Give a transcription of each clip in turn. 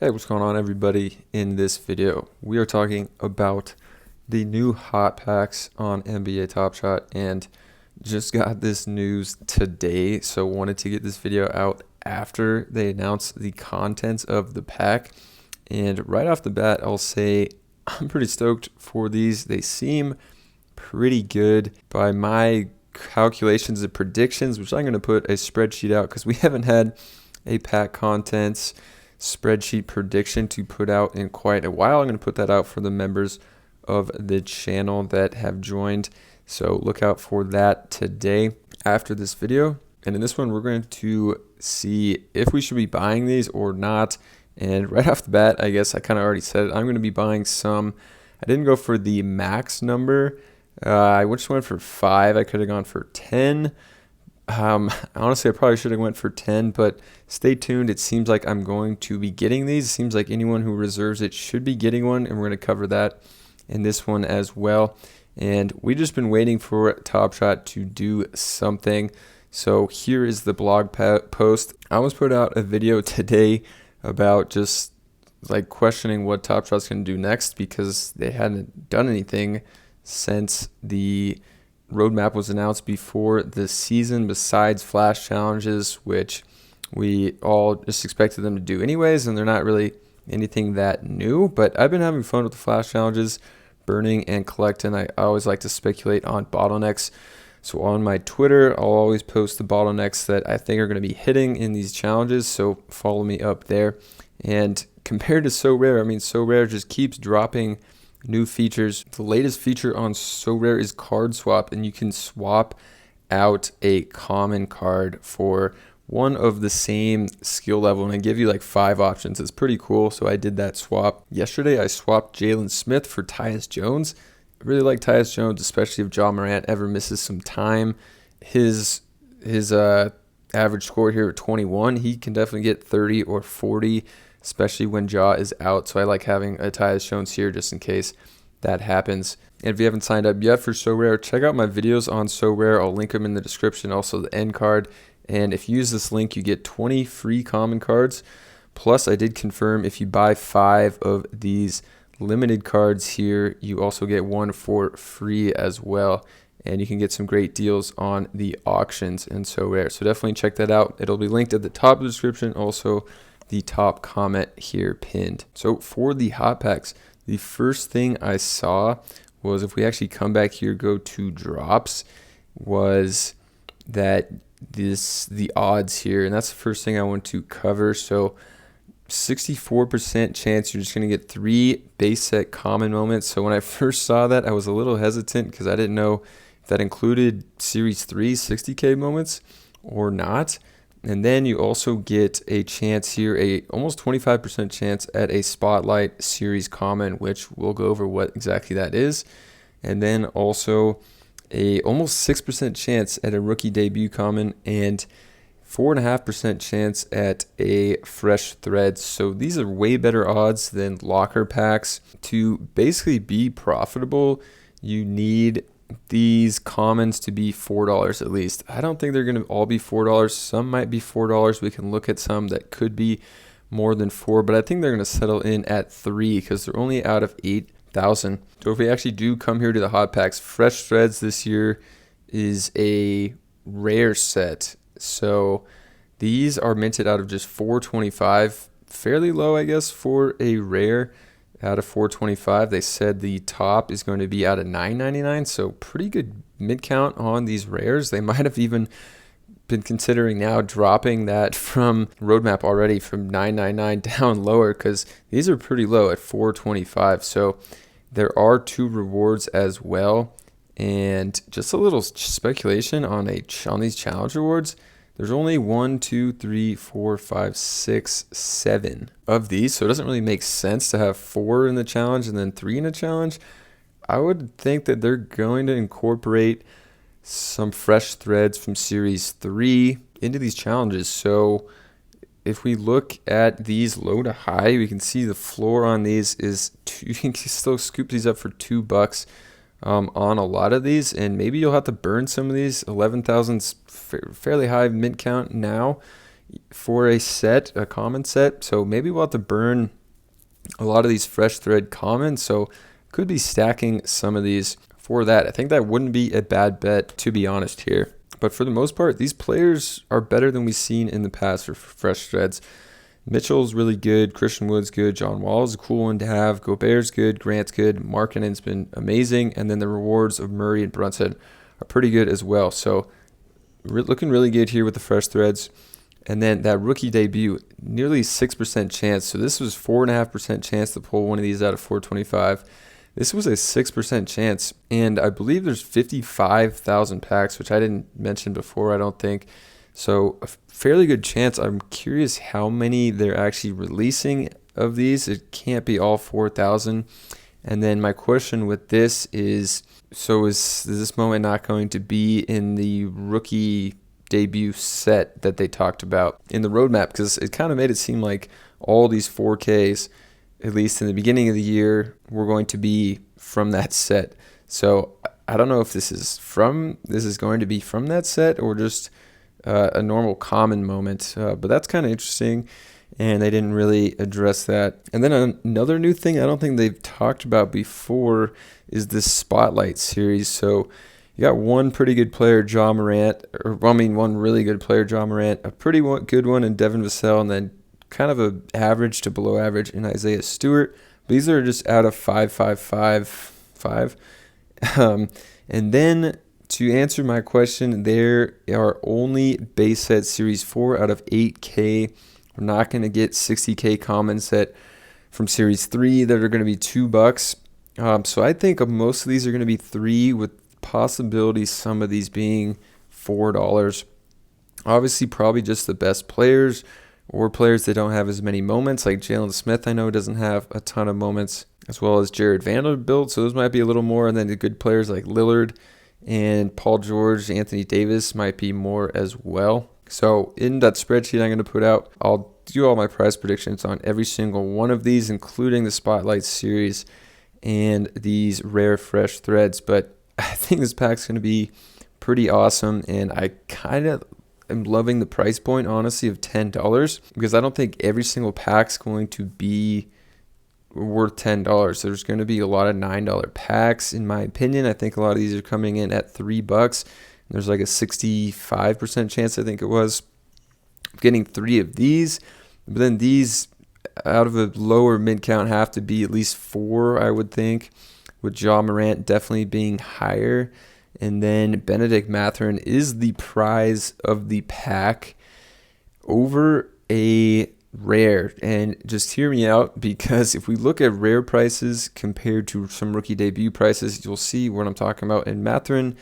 Hey, what's going on, everybody? In this video, we are talking about the new hot packs on NBA Top Shot, and just got this news today, so wanted to get this video out after they announced the contents of the pack. And right off the bat, I'll say I'm pretty stoked for these. They seem pretty good by my calculations and predictions, which I'm going to put a spreadsheet out because we haven't had a pack contents spreadsheet prediction to put out in quite a while. I'm going to put that out for the members of the channel that have joined, so look out for that today after this video. And in this one, we're going to see if we should be buying these or not. And right off the bat, I guess I kind of already said it, I'm going to be buying some. I didn't go for the max number. I just went for 5. I could have gone for 10. Honestly, I probably should have went for 10, but stay tuned. It seems like I'm going to be getting these. It seems like anyone who reserves it should be getting one, and we're going to cover that in this one as well. And we've just been waiting for Top Shot to do something. So here is the blog post. I almost put out a video today about just like questioning what Top Shot's going to do next because they hadn't done anything since the roadmap was announced before the season, besides flash challenges, which we all just expected them to do anyways, and they're not really anything that new. But I've been having fun with the flash challenges, burning and collecting. I always like to speculate on bottlenecks. So on my Twitter, I'll always post the bottlenecks that I think are going to be hitting in these challenges. So follow me up there. And compared to Sorare, I mean, Sorare just keeps dropping new features. The latest feature on Sorare is card swap, and you can swap out a common card for one of the same skill level, and I give you like 5 options. It's pretty cool. So I did that swap yesterday. I swapped Jalen Smith for Tyus Jones. I really like Tyus Jones, especially if Ja Morant ever misses some time. His average score here at 21, he can definitely get 30 or 40, especially when Ja is out. So I like having a Tyus Jones here just in case that happens. And if you haven't signed up yet for Sorare, check out my videos on Sorare. I'll link them in the description, also the end card. And if you use this link, you get 20 free common cards. Plus, I did confirm if you buy 5 of these limited cards here, you also get 1 for free as well. And you can get some great deals on the auctions in Sorare. So definitely check that out. It'll be linked at the top of the description. Also, the top comment here pinned. So for the hot packs, the first thing I saw was, if we actually come back here, go to drops, was that the odds here, and that's the first thing I want to cover. So 64% chance you're just going to get 3 base set common moments. So when I first saw that, I was a little hesitant because I didn't know if that included Series 3 60K moments or not. And then you also get a chance here, a almost 25% chance at a Spotlight Series Common, which we'll go over what exactly that is. And then also a almost 6% chance at a Rookie Debut Common, and 4.5% chance at a Fresh Threads. So these are way better odds than locker packs. To basically be profitable, you need these commons to be $4 at least. I don't think they're going to all be $4. Some might be $4. We can look at some that could be more than 4, but I think they're going to settle in at 3 because they're only out of 8,000. So if we actually do come here to the hot packs, Fresh Threads this year is a rare set. So these are minted out of just 425, fairly low, I guess, for a rare. Out of 425, they said the top is going to be out of 999, so pretty good mid count on these rares. They might have even been considering now dropping that from roadmap already from 999 down lower, because these are pretty low at 425. So there are 2 rewards as well, and just a little speculation on these challenge rewards. There's only 1, 2, 3, 4, 5, 6, 7 of these, so it doesn't really make sense to have 4 in the challenge and then 3 in a challenge. I would think that they're going to incorporate some Fresh Threads from Series 3 into these challenges. So if we look at these low to high, we can see the floor on these is 2. You can still scoop these up for $2 on a lot of these, and maybe you'll have to burn some of these. 11,000's fairly high mint count now for a common set. So maybe we'll have to burn a lot of these fresh thread commons. So could be stacking some of these for that. I think that wouldn't be a bad bet, to be honest here. But for the most part, these players are better than we've seen in the past for fresh threads. Mitchell's really good. Christian Wood's good. John Wall's a cool one to have. Gobert's good. Grant's good. Markkanen's been amazing. And then the rewards of Murray and Brunson are pretty good as well. So looking really good here with the fresh threads. And then that rookie debut, nearly 6% chance. So this was 4.5% chance to pull one of these out of 425. This was a 6% chance. And I believe there's 55,000 packs, which I didn't mention before, I don't think. So a fairly good chance. I'm curious how many they're actually releasing of these. It can't be all 4,000. And then my question with this is, so is this moment not going to be in the rookie debut set that they talked about in the roadmap? Because it kind of made it seem like all these 4Ks, at least in the beginning of the year, were going to be from that set. So I don't know if this is going to be from that set or just a normal common moment, but that's kind of interesting, and they didn't really address that. And then another new thing I don't think they've talked about before is this Spotlight series. So you got one pretty good player, Ja Morant, one really good player, Ja Morant, a pretty good one in Devin Vassell, and then kind of a average to below average in Isaiah Stewart. These are just out of 5. And then to answer my question, there are only base set Series 4 out of 8K. We're not going to get 60K common set from Series 3 that are going to be $2. So I think most of these are going to be 3, with possibility some of these being $4. Obviously, probably just the best players or players that don't have as many moments. Like Jalen Smith, I know doesn't have a ton of moments, as well as Jared Vanderbilt. So those might be a little more. And then the good players like Lillard and Paul George, Anthony Davis might be more as well. So in that spreadsheet I'm going to put out, I'll do all my price predictions on every single one of these, including the Spotlight series and these rare fresh threads. But I think this pack's going to be pretty awesome, and I kind of am loving the price point, honestly, of $10, because I don't think every single pack's going to be worth $10. There's going to be a lot of $9 packs, in my opinion. I think a lot of these are coming in at $3. There's like a 65% chance, I think it was, of getting 3 of these. But then these out of a lower mid count have to be at least 4, I would think, with Ja Morant definitely being higher. And then Benedict Mathurin is the prize of the pack over a rare. And just hear me out, because if we look at rare prices compared to some rookie debut prices, you'll see what I'm talking about. And Mathurin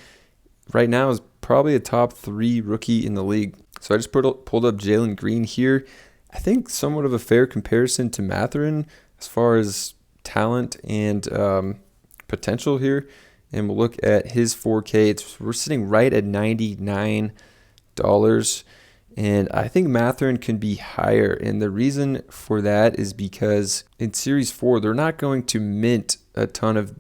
right now is probably a top 3 rookie in the league. So I just pulled up Jalen Green here. I think somewhat of a fair comparison to Mathurin as far as talent and potential here. And we'll look at his 4K. We're sitting right at $99. And I think Mathurin can be higher. And the reason for that is because in Series 4, they're not going to mint a ton of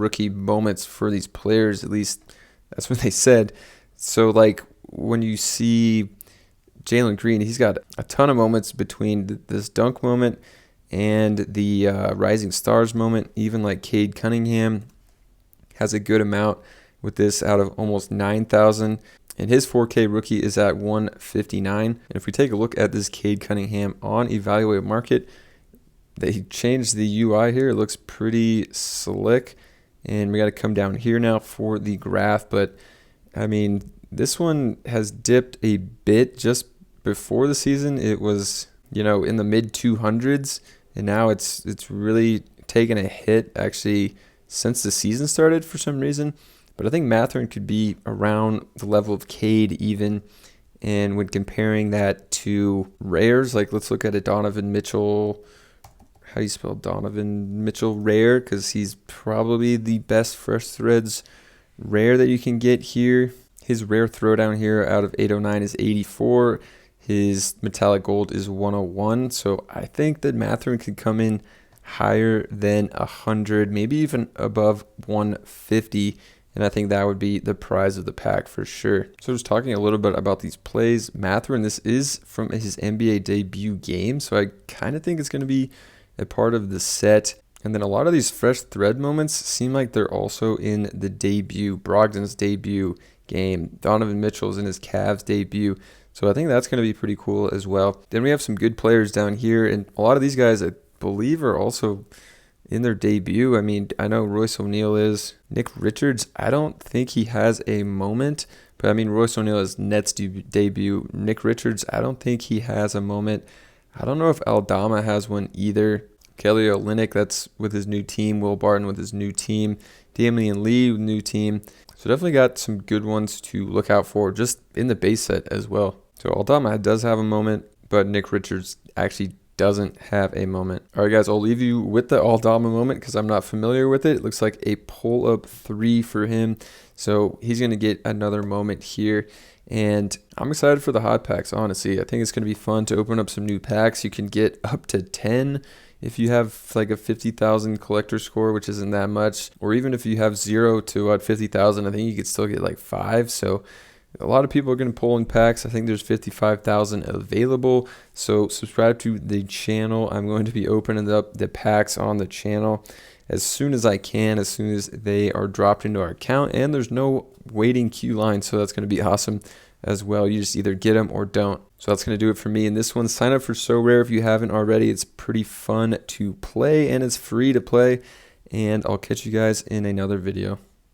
rookie moments for these players. At least that's what they said. So like when you see Jalen Green, he's got a ton of moments between this dunk moment and the Rising Stars moment. Even like Cade Cunningham has a good amount with this out of almost 9,000. And his 4K rookie is at 159. And if we take a look at this Cade Cunningham on Evaluate Market, they changed the UI here. It looks pretty slick. And we got to come down here now for the graph. But, I mean, this one has dipped a bit. Just before the season, it was, in the mid 200s. And now it's really taken a hit, actually, since the season started for some reason. But I think Mathurin could be around the level of Cade even. And when comparing that to rares, like let's look at a Donovan Mitchell. How do you spell Donovan Mitchell rare? Because he's probably the best fresh threads rare that you can get here. His rare throwdown here out of 809 is 84. His metallic gold is 101. So I think that Mathurin could come in higher than 100, maybe even above 150. And I think that would be the prize of the pack for sure. So just talking a little bit about these plays, Mathurin, this is from his NBA debut game. So I kind of think it's going to be a part of the set. And then a lot of these fresh thread moments seem like they're also in the debut, Brogdon's debut game. Donovan Mitchell's in his Cavs debut. So I think that's going to be pretty cool as well. Then we have some good players down here. And a lot of these guys, I believe, are also in their debut. I mean, I know Royce O'Neal is. Nick Richards, I don't think he has a moment. But I mean, Royce O'Neal is Nets debut. Nick Richards, I don't think he has a moment. I don't know if Aldama has one either. Kelly Olynyk, that's with his new team. Will Barton with his new team. Damian Lee with new team. So definitely got some good ones to look out for just in the base set as well. So Aldama does have a moment, but Nick Richards actually doesn't have a moment. All right, guys, I'll leave you with the Aldama moment because I'm not familiar with it. It looks like a pull-up 3 for him. So he's going to get another moment here. And I'm excited for the hot packs, honestly. I think it's going to be fun to open up some new packs. You can get up to 10 if you have like a 50,000 collector score, which isn't that much. Or even if you have 0 to 50,000, I think you could still get like 5. So a lot of people are going to pull in packs. I think there's 55,000 available. So subscribe to the channel. I'm going to be opening up the packs on the channel as soon as I can, as soon as they are dropped into our account. And there's no waiting queue line, so that's going to be awesome as well. You just either get them or don't. So that's going to do it for me in this one. Sign up for Sorare if you haven't already. It's pretty fun to play and it's free to play. And I'll catch you guys in another video.